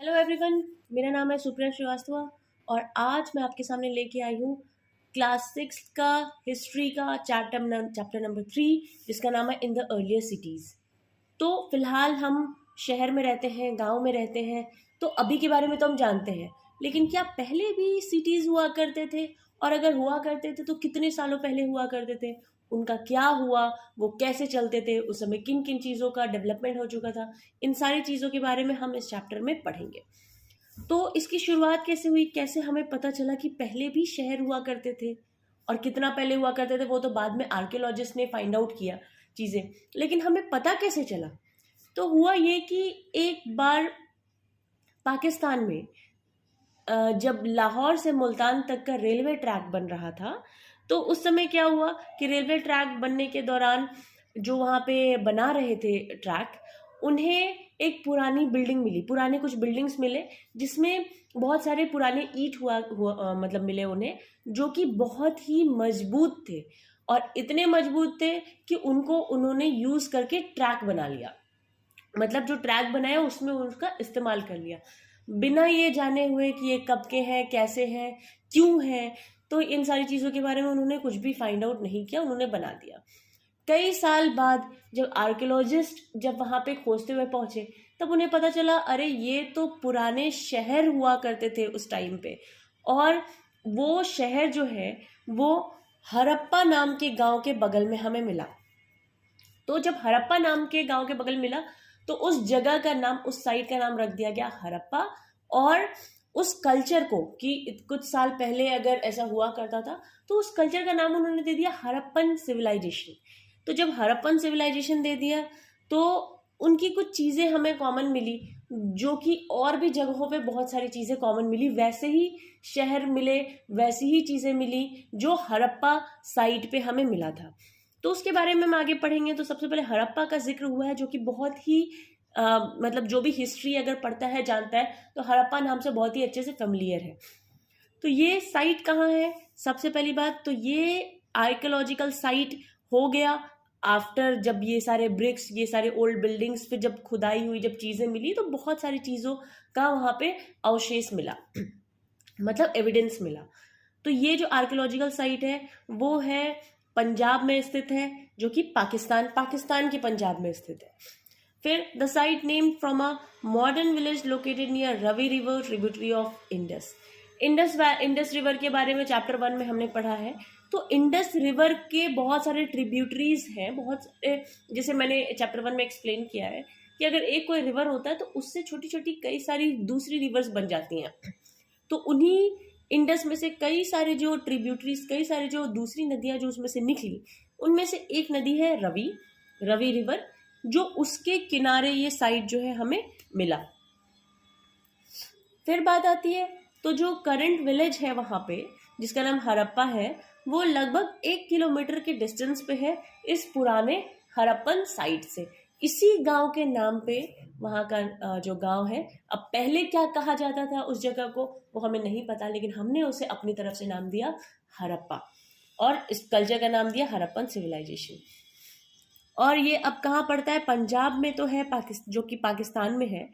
Hello everyone, मेरा नाम है सुप्रिया श्रीवास्तव और आज मैं आपके सामने लेके आई हूँ क्लास 6 का हिस्ट्री का चैप्टर नंबर 3, जिसका नाम है इन द अर्लियर सिटीज़। तो फिलहाल हम शहर में रहते हैं, गांव में रहते हैं, तो अभी के बारे में तो हम जानते हैं, लेकिन क्या पहले भी सिटीज़ हुआ करते थे? और अगर हुआ करते थे तो कितने सालों पहले हुआ करते थे? उनका क्या हुआ, वो कैसे चलते थे, उस समय किन किन चीज़ों का डेवलपमेंट हो चुका था, इन सारी चीज़ों के बारे में हम इस चैप्टर में पढ़ेंगे। तो इसकी शुरुआत कैसे हुई, कैसे हमें पता चला कि पहले भी शहर हुआ करते थे और कितना पहले हुआ करते थे, वो तो बाद में आर्कियोलॉजिस्ट ने फाइंड आउट किया चीज़ें, लेकिन हमें पता कैसे चला? तो हुआ ये कि एक बार पाकिस्तान में जब लाहौर से मुल्तान तक का रेलवे ट्रैक बन रहा था, तो उस समय क्या हुआ कि रेलवे ट्रैक बनने के दौरान जो वहाँ पे बना रहे थे ट्रैक, उन्हें एक पुरानी बिल्डिंग मिली, पुराने कुछ बिल्डिंग्स मिले जिसमें बहुत सारे पुराने ईंट मतलब मिले उन्हें, जो कि बहुत ही मजबूत थे और इतने मजबूत थे कि उनको उन्होंने यूज़ करके ट्रैक बना लिया। मतलब जो ट्रैक बनाया उसमें उसका इस्तेमाल कर लिया, बिना ये जाने हुए कि ये कब के हैं, कैसे हैं, क्यों हैं। तो इन सारी चीज़ों के बारे में उन्होंने कुछ भी फाइंड आउट नहीं किया, उन्होंने बना दिया। कई साल बाद जब आर्कियोलॉजिस्ट जब वहाँ पे खोजते हुए पहुंचे, तब उन्हें पता चला, अरे ये तो पुराने शहर हुआ करते थे उस टाइम पे। और वो शहर जो है वो हड़प्पा नाम के गांव के बगल में हमें मिला। तो जब हड़प्पा नाम के गांव के बगल मिला, तो उस जगह का नाम, उस साइट का नाम रख दिया गया हड़प्पा। और उस कल्चर को, कि कुछ साल पहले अगर ऐसा हुआ करता था, तो उस कल्चर का नाम उन्होंने दे दिया हड़प्पन सिविलाइजेशन। तो जब हड़प्पन सिविलाइजेशन दे दिया, तो उनकी कुछ चीज़ें हमें कॉमन मिली, जो कि और भी जगहों पे बहुत सारी चीज़ें कॉमन मिली, वैसे ही शहर मिले, वैसी ही चीज़ें मिली जो हड़प्पा साइट पे हमें मिला था। तो उसके बारे में हम आगे पढ़ेंगे। तो सबसे पहले हड़प्पा का जिक्र हुआ है, जो कि बहुत ही मतलब जो भी हिस्ट्री अगर पढ़ता है जानता है, तो हड़प्पा नाम से बहुत ही अच्छे से फेमिलियर है। तो ये साइट कहाँ है? सबसे पहली बात तो ये आर्कियोलॉजिकल साइट हो गया आफ्टर, जब ये सारे ब्रिक्स, ये सारे ओल्ड बिल्डिंग्स, फिर जब खुदाई हुई, जब चीज़ें मिली, तो बहुत सारी चीज़ों का वहाँ पे अवशेष मिला मतलब एविडेंस मिला। तो ये जो आर्कियोलॉजिकल साइट है वो है पंजाब में स्थित है, जो कि पाकिस्तान के पंजाब में स्थित है। फिर the site name from a modern village located near Ravi river, tributary of Indus. Indus river के बारे में चैप्टर 1 में हमने पढ़ा है। तो इंडस रिवर के बहुत सारे ट्रिब्यूटरीज हैं, बहुत सारे, जैसे मैंने चैप्टर 1 में एक्सप्लेन किया है कि अगर एक कोई रिवर होता है तो उससे छोटी छोटी कई सारी दूसरी रिवर्स बन जाती हैं। तो उन्हीं इंडस में से कई सारे जो ट्रिब्यूटरीज, कई सारे जो दूसरी नदियां जो उसमें से निकली, उनमें से एक नदी है रवि रिवर, जो उसके किनारे ये साइट जो है हमें मिला। फिर बात आती है, तो जो करंट विलेज है वहां पे, जिसका नाम हड़प्पा है, वो लगभग 1 किलोमीटर के डिस्टेंस पे है इस पुराने हड़प्पन साइट से। इसी गांव के नाम पे वहाँ का जो गांव है, अब पहले क्या कहा जाता था उस जगह को वो हमें नहीं पता, लेकिन हमने उसे अपनी तरफ से नाम दिया हड़प्पा और इस कल्चर का नाम दिया हड़प्पन सिविलाइजेशन। और ये अब कहाँ पड़ता है? पंजाब में तो है, जो कि पाकिस्तान में है,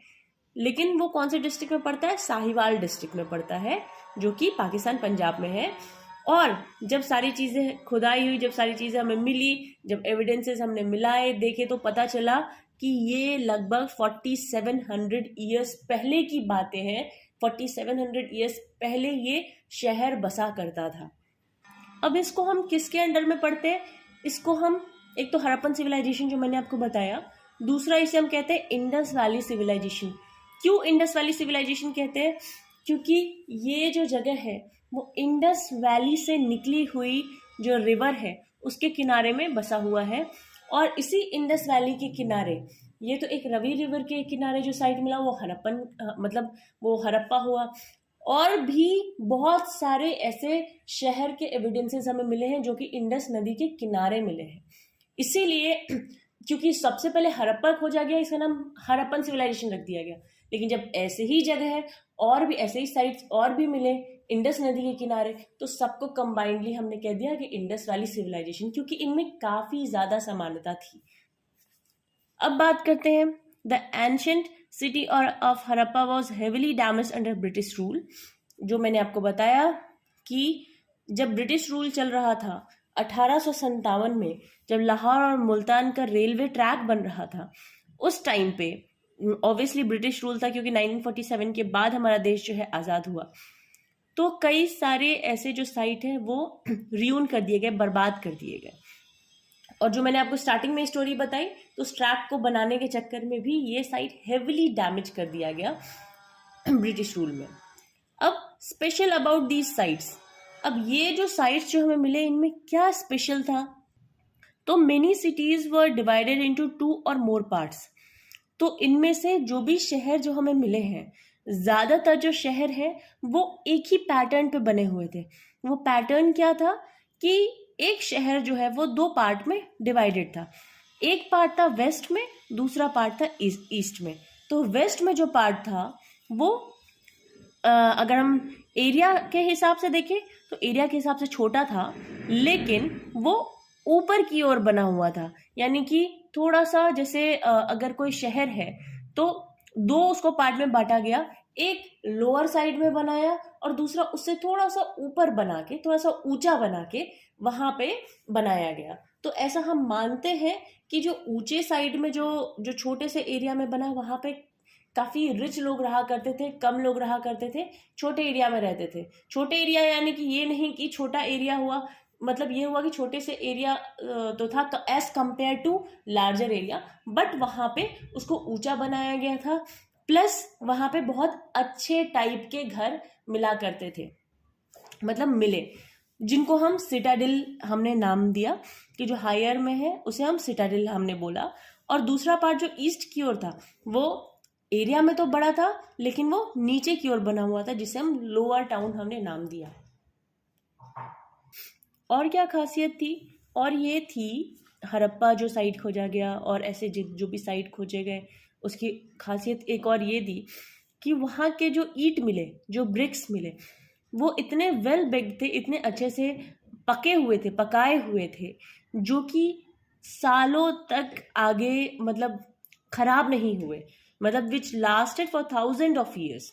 लेकिन वो कौन से डिस्ट्रिक्ट में पड़ता है? साहिवाल डिस्ट्रिक्ट में पड़ता है, जो कि पाकिस्तान पंजाब में है। और जब सारी चीज़ें खुदाई हुई, जब सारी चीज़ें हमें मिली, जब एविडेंसेस हमने मिलाए, देखे, तो पता चला कि ये लगभग 4700 ईयर्स पहले की बातें हैं। 4700 ईयर्स पहले ये शहर बसा करता था। अब इसको हम किसके अंडर में पढ़ते हैं? इसको हम, एक तो हड़प्पन सिविलाइजेशन जो मैंने आपको बताया, दूसरा इसे हम कहते हैं इंडस वैली सिविलाइजेशन। क्यों इंडस वैली सिविलाइजेशन कहते हैं? क्योंकि ये जो जगह है वो इंडस वैली से निकली हुई जो रिवर है उसके किनारे में बसा हुआ है। और इसी इंडस वैली के किनारे, ये तो एक रवि रिवर के किनारे जो साइट मिला वो हड़प्पन मतलब वो हड़प्पा हुआ। और भी बहुत सारे ऐसे शहर के एविडेंसेस हमें मिले हैं जो कि इंडस नदी के किनारे मिले हैं। इसीलिए क्योंकि सबसे पहले हड़प्पा खोजा गया, इसका नाम हड़प्पन सिविलाइजेशन रख दिया गया। लेकिन जब ऐसे ही जगह है और भी ऐसे ही साइट्स और भी मिले इंडस नदी के किनारे, तो सबको कंबाइंडली हमने कह दिया कि इंडस वैली सिविलाइजेशन, क्योंकि इनमें काफी ज्यादा समानता थी। अब बात करते हैं द एंशंट सिटी और of Harappa was heavily damage under British rule. जो मैंने आपको बताया कि जब ब्रिटिश रूल चल रहा था 1857 में, जब लाहौर और मुल्तान का रेलवे ट्रैक बन रहा था, उस टाइम पे ऑब्वियसली ब्रिटिश रूल था क्योंकि 1947 के बाद हमारा देश जो है आज़ाद हुआ। तो कई सारे ऐसे जो साइट हैं वो रियून कर दिए गए, बर्बाद कर दिए गए। और जो मैंने आपको स्टार्टिंग में स्टोरी बताई, तो उस ट्रैक को बनाने के चक्कर में भी ये साइट हेविली डैमेज कर दिया गया ब्रिटिश रूल में। अब स्पेशल अबाउट दीज साइट्स, अब ये जो साइट्स जो हमें मिले इनमें क्या स्पेशल था? तो many cities were divided into 2 और मोर पार्ट्स। तो इनमें से जो भी शहर जो हमें मिले हैं, ज़्यादातर जो शहर हैं वो एक ही पैटर्न पे बने हुए थे। वो पैटर्न क्या था कि एक शहर जो है वो 2 पार्ट में डिवाइडेड था। एक पार्ट था वेस्ट में, दूसरा पार्ट था ईस्ट में। तो वेस्ट में जो पार्ट था वो अगर हम एरिया के हिसाब से देखें तो एरिया के हिसाब से छोटा था, लेकिन वो ऊपर की ओर बना हुआ था। यानी कि थोड़ा सा जैसे अगर कोई शहर है तो 2 उसको पार्ट में बांटा गया, एक लोअर साइड में बनाया और दूसरा उससे थोड़ा सा ऊपर बना के, थोड़ा सा ऊंचा बना के वहां पे बनाया गया। तो ऐसा हम मानते हैं कि जो ऊंचे साइड में जो छोटे से एरिया में बना, वहां पे काफी रिच लोग रहा करते थे, कम लोग रहा करते थे, छोटे एरिया में रहते थे। छोटे एरिया यानी कि ये नहीं कि छोटा एरिया हुआ, मतलब ये हुआ कि छोटे से एरिया तो था as compare to larger area, but वहां पे उसको ऊंचा बनाया गया था। प्लस वहां पे बहुत अच्छे टाइप के घर मिला करते थे, मतलब मिले, जिनको हम सिटाडिल हमने नाम दिया कि जो हायर में है उसे हम सिटाडिल हमने बोला। और दूसरा पार्ट जो ईस्ट की ओर था वो एरिया में तो बड़ा था, लेकिन वो नीचे की ओर बना हुआ था, जिसे हम लोअर टाउन हमने नाम दिया। और क्या खासियत थी? और ये थी हड़प्पा जो साइट खोजा गया और ऐसे जो भी साइट खोजे गए, उसकी खासियत एक और ये थी कि वहाँ के जो ईंट मिले, जो ब्रिक्स मिले, वो इतने वेल बेक्ड थे, इतने अच्छे से पके हुए थे, पकाए हुए थे, जो कि सालों तक आगे मतलब खराब नहीं हुए, मतलब विच लास्टेड फॉर 1000 ऑफ ईयर्स।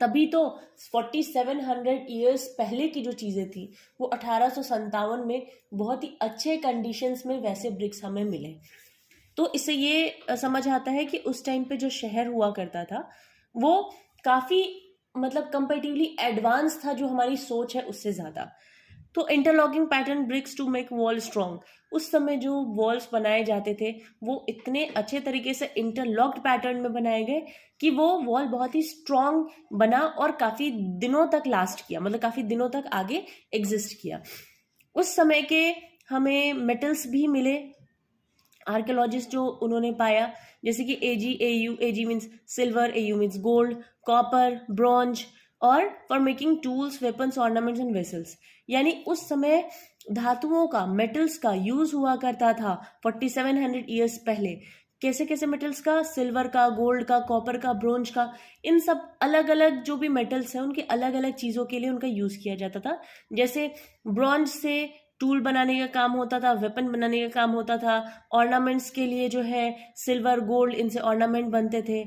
तभी तो 4700 ईयर्स पहले की जो चीज़ें थी वो 1857 में बहुत ही अच्छे कंडीशंस में वैसे ब्रिक्स हमें मिले। तो इससे ये समझ आता है कि उस टाइम पे जो शहर हुआ करता था वो काफ़ी मतलब कंपेरेटिवली एडवांस था, जो हमारी सोच है उससे ज़्यादा। तो interlocking pattern bricks to make wall strong, उस समय जो वॉल्स बनाए जाते थे वो इतने अच्छे तरीके से इंटरलॉक्ड पैटर्न में बनाए गए कि वो वॉल बहुत ही स्ट्रॉन्ग बना और काफ़ी दिनों तक लास्ट किया, मतलब काफ़ी दिनों तक आगे एग्जिस्ट किया। उस समय के हमें मेटल्स भी मिले, आर्कियोलॉजिस्ट जो उन्होंने पाया, जैसे कि AG means silver, AU means gold, copper, bronze, और for making tools, weapons, ornaments and vessels. यानी उस समय धातुओं का, मेटल्स का यूज हुआ करता था 4700 ईयर्स पहले। कैसे कैसे मेटल्स का? सिल्वर का, गोल्ड का, कॉपर का, ब्रोंज का, इन सब अलग अलग जो भी मेटल्स हैं उनके अलग अलग चीज़ों के लिए उनका यूज़ किया जाता था। जैसे ब्रॉन्ज से टूल बनाने का काम होता था, वेपन बनाने का काम होता था, ऑर्नामेंट्स के लिए जो है सिल्वर, गोल्ड, इनसे ऑर्नामेंट बनते थे,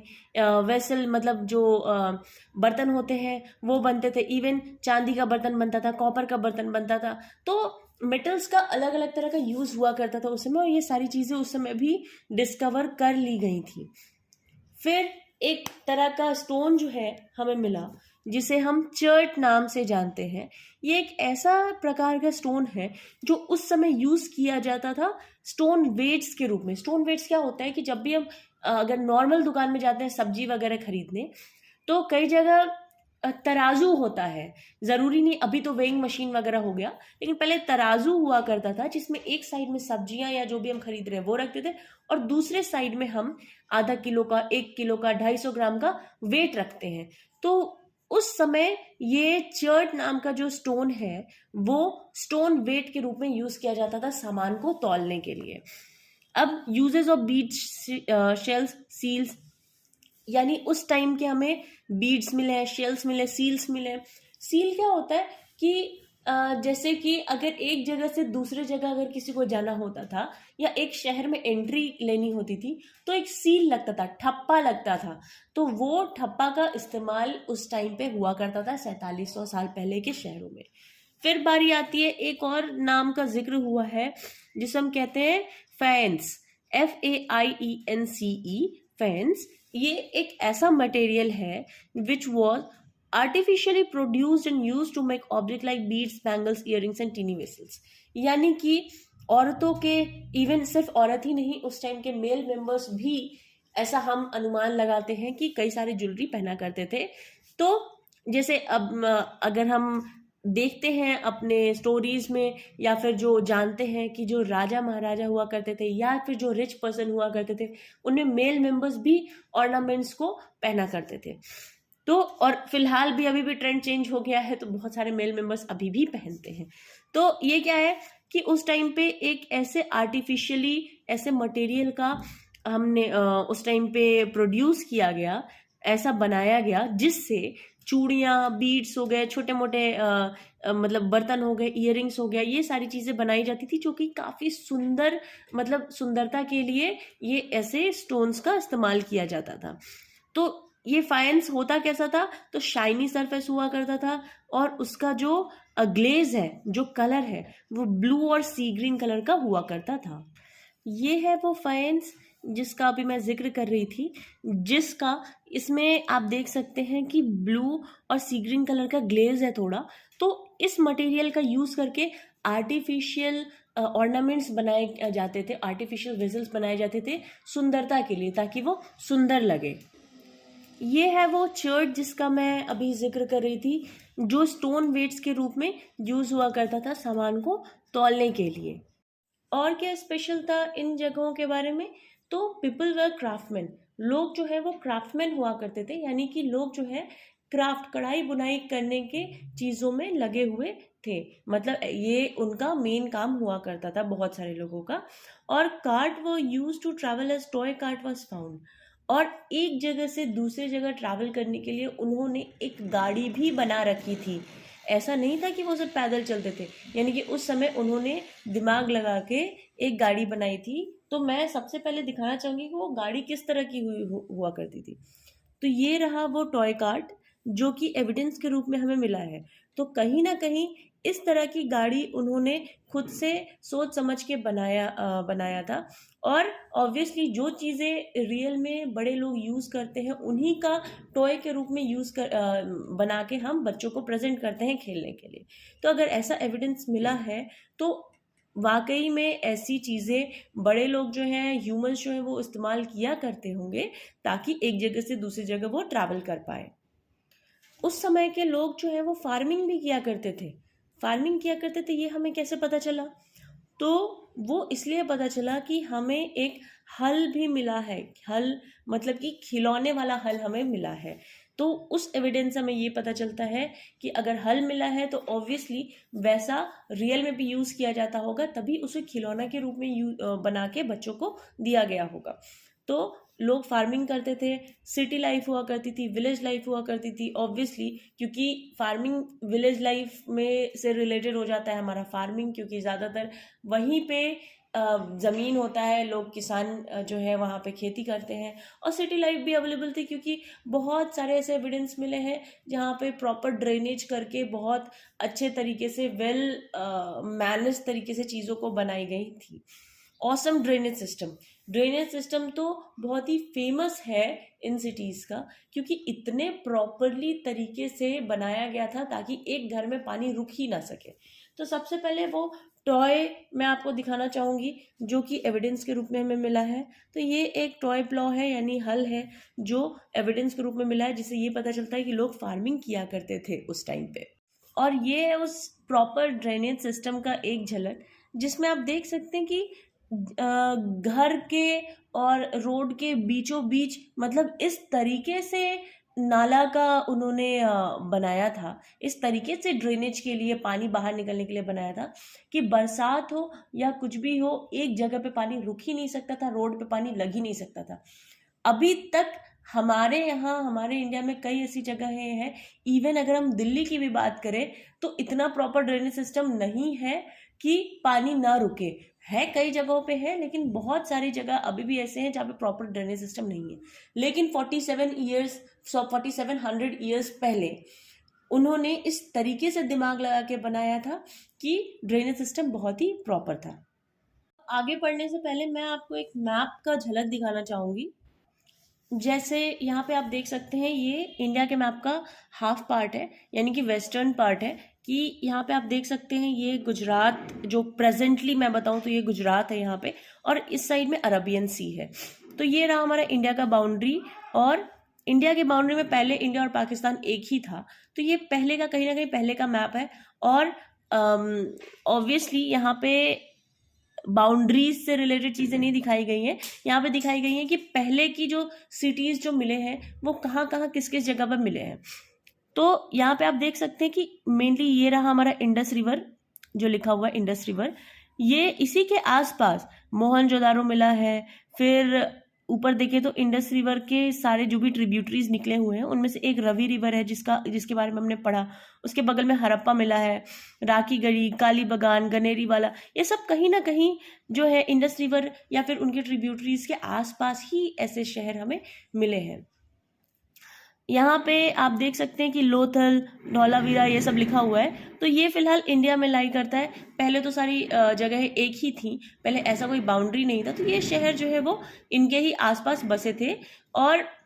वेसल मतलब जो बर्तन होते हैं वो बनते थे, इवन चांदी का बर्तन बनता था, कॉपर का बर्तन बनता था। तो मेटल्स का अलग अलग तरह का यूज़ हुआ करता था उस समय, और ये सारी चीज़ें उस समय भी डिस्कवर कर ली गई थी। फिर एक तरह का स्टोन जो है हमें मिला जिसे हम चर्ट नाम से जानते हैं। ये एक ऐसा प्रकार का स्टोन है जो उस समय यूज़ किया जाता था स्टोन वेट्स के रूप में। स्टोन वेट्स क्या होता है कि जब भी हम अगर नॉर्मल दुकान में जाते हैं सब्जी वगैरह खरीदने, तो कई जगह तराजू होता है, ज़रूरी नहीं अभी तो वेइंग मशीन वगैरह हो गया, लेकिन पहले तराजू हुआ करता था जिसमें एक साइड में सब्जियां या जो भी हम खरीद रहे हैं वो रखते थे, और दूसरे साइड में हम आधा किलो का, 1 किलो का, 250 ग्राम का वेट रखते हैं। तो उस समय ये चर्ट नाम का जो स्टोन है वो स्टोन वेट के रूप में यूज किया जाता था सामान को तौलने के लिए। अब uses of beads, shells, seals, यानी उस टाइम के हमें बीड्स मिले हैं, शेल्स मिले, सील्स मिले। सील क्या होता है कि जैसे कि अगर एक जगह से दूसरे जगह अगर किसी को जाना होता था या एक शहर में एंट्री लेनी होती थी तो एक सील लगता था, ठप्पा लगता था। तो वो ठप्पा का इस्तेमाल उस टाइम पे हुआ करता था 4700 साल पहले के शहरों में। फिर बारी आती है, एक और नाम का जिक्र हुआ है जिसे हम कहते हैं फैंस, FAIENCE, फैंस। ये एक ऐसा मटेरियल है which was artificially produced and use to make object like beads, bangles, earrings and tiny vessels. यानी कि औरतों के, इवन सिर्फ औरत ही नहीं, उस टाइम के मेल मेंबर्स भी, ऐसा हम अनुमान लगाते हैं कि कई सारे ज्वेलरी पहना करते थे। तो जैसे अब अगर हम देखते हैं अपने स्टोरीज में या फिर जो जानते हैं कि जो राजा महाराजा हुआ करते थे या फिर जो रिच पर्सन हुआ करते थे, उनमें मेल मेंबर्स भी ऑर्नामेंट्स को पहना करते थे। तो और फिलहाल भी अभी भी ट्रेंड चेंज हो गया है, तो बहुत सारे मेल मेंबर्स अभी भी पहनते हैं। तो ये क्या है कि उस टाइम पे एक ऐसे आर्टिफिशियली ऐसे मटेरियल का हमने उस टाइम पे प्रोड्यूस किया गया, ऐसा बनाया गया जिससे चूड़ियाँ, बीड्स हो गए, छोटे मोटे मतलब बर्तन हो गए, इयरिंग्स हो गया, ये सारी चीज़ें बनाई जाती थी जो कि काफ़ी सुंदर, मतलब सुंदरता के लिए ये ऐसे स्टोन्स का इस्तेमाल किया जाता था। तो ये फायंस होता कैसा था, तो शाइनी सरफेस हुआ करता था और उसका जो ग्लेज है, जो कलर है, वो ब्लू और सी ग्रीन कलर का हुआ करता था। ये है वो फायंस जिसका अभी मैं जिक्र कर रही थी, जिसका इसमें आप देख सकते हैं कि ब्लू और सी ग्रीन कलर का ग्लेज है थोड़ा। तो इस मटेरियल का यूज़ करके आर्टिफिशियल ऑर्नामेंट्स बनाए जाते थे, आर्टिफिशियल वेजल्स बनाए जाते थे सुंदरता के लिए, ताकि वो सुंदर लगे। ये है वो चर्ट जिसका मैं अभी जिक्र कर रही थी, जो स्टोन वेट्स के रूप में यूज हुआ करता था सामान को तौलने के लिए। और क्या स्पेशल था इन जगहों के बारे में, तो पीपल वर क्राफ्टमैन, लोग जो है वो क्राफ्टमैन हुआ करते थे, यानी कि लोग जो है क्राफ्ट, कढ़ाई बुनाई करने के चीज़ों में लगे हुए थे। मतलब ये उनका मेन काम हुआ करता था बहुत सारे लोगों का। और कार्ट वो use to travel as toy cart was found, और एक जगह से दूसरी जगह ट्रैवल करने के लिए उन्होंने एक गाड़ी भी बना रखी थी। ऐसा नहीं था कि वो सिर्फ पैदल चलते थे, यानी कि उस समय उन्होंने दिमाग लगा के एक गाड़ी बनाई थी। तो मैं सबसे पहले दिखाना चाहूँगी कि वो गाड़ी किस तरह की हुआ करती थी। तो ये रहा वो टॉय कार्ट जो कि एविडेंस के रूप में हमें मिला है। तो कहीं ना कहीं इस तरह की गाड़ी उन्होंने खुद से सोच समझ के बनाया था। और ऑब्वियसली जो चीज़ें रियल में बड़े लोग यूज़ करते हैं उन्हीं का टॉय के रूप में बना के हम बच्चों को प्रेजेंट करते हैं खेलने के लिए। तो अगर ऐसा एविडेंस मिला है तो वाकई में ऐसी चीज़ें बड़े लोग जो हैं, ह्यूमंस जो हैं, वो इस्तेमाल किया करते होंगे ताकि एक जगह से दूसरी जगह वो ट्रैवल कर पाए। उस समय के लोग जो है वो फार्मिंग भी किया करते थे। फार्मिंग किया करते थे, ये हमें कैसे पता चला, तो वो इसलिए पता चला कि हमें एक हल भी मिला है। हल मतलब कि खिलौने वाला हल हमें मिला है। तो उस एविडेंस से हमें ये पता चलता है कि अगर हल मिला है तो ऑब्वियसली वैसा रियल में भी यूज़ किया जाता होगा, तभी उसे खिलौना के रूप में बना के बच्चों को दिया गया होगा। तो लोग फार्मिंग करते थे, सिटी लाइफ हुआ करती थी, विलेज लाइफ हुआ करती थी ऑब्वियसली, क्योंकि फार्मिंग विलेज लाइफ में से रिलेटेड हो जाता है हमारा फार्मिंग, क्योंकि ज़्यादातर वहीं पे ज़मीन होता है, लोग किसान जो है वहाँ पे खेती करते हैं। और सिटी लाइफ भी अवेलेबल थी क्योंकि बहुत सारे ऐसे एविडेंस मिले हैं जहाँ पे प्रॉपर ड्रेनेज करके बहुत अच्छे तरीके से वेल मैनेज तरीके से चीज़ों को बनाई गई थी। ऑसम ड्रेनेज सिस्टम तो बहुत ही फेमस है इन सिटीज़ का, क्योंकि इतने प्रॉपरली तरीके से बनाया गया था ताकि एक घर में पानी रुक ही ना सके। तो सबसे पहले वो टॉय मैं आपको दिखाना चाहूँगी जो कि एविडेंस के रूप में हमें मिला है। तो ये एक टॉय प्लॉ है, यानी हल है, जो एविडेंस के रूप में मिला है, जिससे ये पता चलता है कि लोग फार्मिंग किया करते थे उस टाइम पे। और ये है उस प्रॉपर ड्रेनेज सिस्टम का एक झलक, जिसमें आप देख सकते हैं कि घर के और रोड के बीचों बीच, मतलब इस तरीके से नाला का उन्होंने बनाया था, इस तरीके से ड्रेनेज के लिए, पानी बाहर निकलने के लिए बनाया था कि बरसात हो या कुछ भी हो, एक जगह पे पानी रुक ही नहीं सकता था, रोड पे पानी लग ही नहीं सकता था। अभी तक हमारे यहाँ, हमारे इंडिया में कई ऐसी जगहें हैं, इवन अगर हम दिल्ली की भी बात करें तो इतना प्रॉपर ड्रेनेज सिस्टम नहीं है कि पानी ना रुके। है, कई जगहों पे है, लेकिन बहुत सारी जगह अभी भी ऐसे हैं जहाँ पे प्रॉपर ड्रेनेज सिस्टम नहीं है। लेकिन 4700 ईयर्स पहले उन्होंने इस तरीके से दिमाग लगा के बनाया था कि ड्रेनेज सिस्टम बहुत ही प्रॉपर था। आगे बढ़ने से पहले मैं आपको एक मैप का झलक दिखाना चाहूँगी। जैसे यहाँ पे आप देख सकते हैं, ये इंडिया के मैप का हाफ पार्ट है, यानी कि वेस्टर्न पार्ट है। कि यहाँ पे आप देख सकते हैं, ये गुजरात, जो प्रेजेंटली मैं बताऊँ तो ये गुजरात है यहाँ पे, और इस साइड में अरबियन सी है। तो ये रहा हमारा इंडिया का बाउंड्री, और इंडिया की बाउंड्री में पहले इंडिया और पाकिस्तान एक ही था। तो ये पहले का, कहीं ना कहीं पहले का मैप है। और ऑब्वियसली यहाँ पे बाउंड्रीज से रिलेटेड चीज़ें नहीं दिखाई गई हैं, यहाँ पे दिखाई गई हैं कि पहले की जो सिटीज़ जो मिले हैं वो कहाँ कहाँ किस किस जगह पर मिले हैं। तो यहाँ पे आप देख सकते हैं कि मेनली ये रहा हमारा इंडस रिवर, जो लिखा हुआ है इंडस रिवर, ये इसी के आसपास मोहनजोदारो मिला है। फिर ऊपर देखें तो इंडस रिवर के सारे जो भी ट्रिब्यूटरीज निकले हुए हैं उनमें से एक रवि रिवर है, जिसके बारे में हमने पढ़ा। उसके बगल में हड़प्पा मिला है, राखी गढ़ी, काली बगान, गनेरी वाला, ये सब कहीं ना कहीं जो है इंडस रिवर या फिर उनके ट्रिब्यूटरीज के आसपास ही ऐसे शहर हमें मिले हैं। यहाँ पे आप देख सकते हैं कि लोथल, धौलावीरा, ये सब लिखा हुआ है। तो ये फिलहाल इंडिया में लाई करता है। पहले तो सारी जगहें एक ही थी, पहले ऐसा कोई बाउंड्री नहीं था। तो ये शहर जो है वो इनके ही आसपास बसे थे, और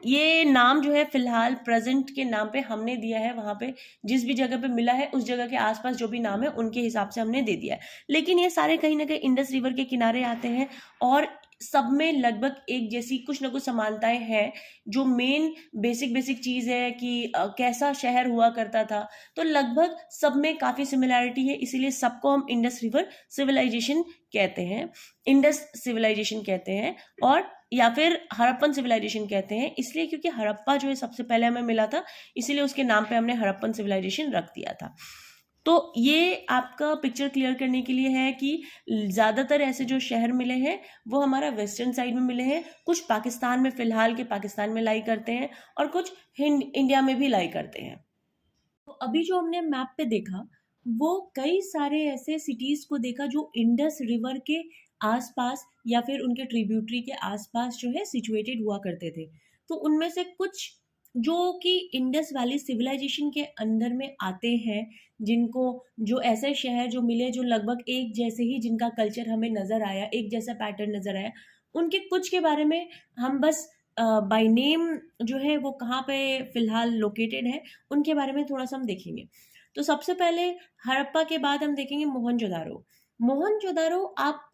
ये नाम जो है फिलहाल प्रेजेंट के नाम पे हमने दिया है। वहाँ पे जिस भी जगह पे मिला है उस जगह के आसपास जो भी नाम है उनके हिसाब से हमने दे दिया है। लेकिन ये सारे कहीं ना कहीं इंडस रिवर के किनारे आते हैं, और सब में लगभग एक जैसी कुछ ना कुछ समानताएं हैं। जो मेन बेसिक बेसिक चीज़ है कि कैसा शहर हुआ करता था, तो लगभग सब में काफ़ी सिमिलैरिटी है। इसीलिए सबको हम इंडस रिवर सिविलाइजेशन कहते हैं, इंडस सिविलाइजेशन कहते हैं, और या फिर हड़प्पन सिविलाइजेशन कहते हैं। इसलिए क्योंकि हड़प्पा जो है सबसे पहले हमें मिला था, इसीलिए उसके नाम पे हमने हड़प्पन सिविलाइजेशन रख दिया था। तो ये आपका पिक्चर क्लियर करने के लिए है कि ज़्यादातर ऐसे जो शहर मिले हैं वो हमारा वेस्टर्न साइड में मिले हैं। कुछ पाकिस्तान में, फिलहाल के पाकिस्तान में लाई करते हैं, और कुछ इंडिया में भी लाई करते हैं। तो अभी जो हमने मैप पे देखा, वो कई सारे ऐसे सिटीज़ को देखा जो इंडस रिवर के आसपास या फिर उनके ट्रिब्यूटरी के आसपास जो है सिचुएटेड हुआ करते थे। तो उनमें से कुछ जो कि इंडस वैली सिविलाइजेशन के अंदर में आते हैं, जिनको, जो ऐसे शहर जो मिले जो लगभग एक जैसे ही, जिनका कल्चर हमें नज़र आया, एक जैसा पैटर्न नज़र आया, उनके कुछ के बारे में हम बस बाय नेम जो है वो कहाँ पे फिलहाल लोकेटेड है उनके बारे में थोड़ा सा हम देखेंगे। तो सबसे पहले हड़प्पा के बाद हम देखेंगे मोहनजोदारो। मोहनजोदारो आप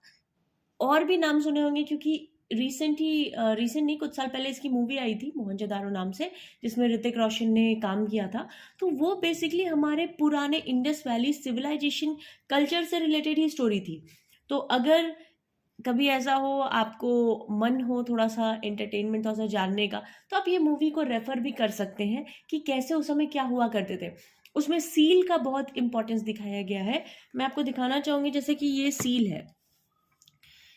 और भी नाम सुने होंगे, क्योंकि रिसेंट नहीं, कुछ साल पहले इसकी मूवी आई थी मोहनजोदारो नाम से, जिसमें ऋतिक रोशन ने काम किया था। तो वो बेसिकली हमारे पुराने इंडस वैली सिविलाइजेशन कल्चर से रिलेटेड ही स्टोरी थी। तो अगर कभी ऐसा हो, आपको मन हो थोड़ा सा एंटरटेनमेंट, थोड़ा सा जानने का, तो आप ये मूवी को रेफर भी कर सकते हैं कि कैसे उस समय क्या हुआ करते थे। उसमें सील का बहुत इंपॉर्टेंस दिखाया गया है। मैं आपको दिखाना चाहूंगी, जैसे कि ये सील है।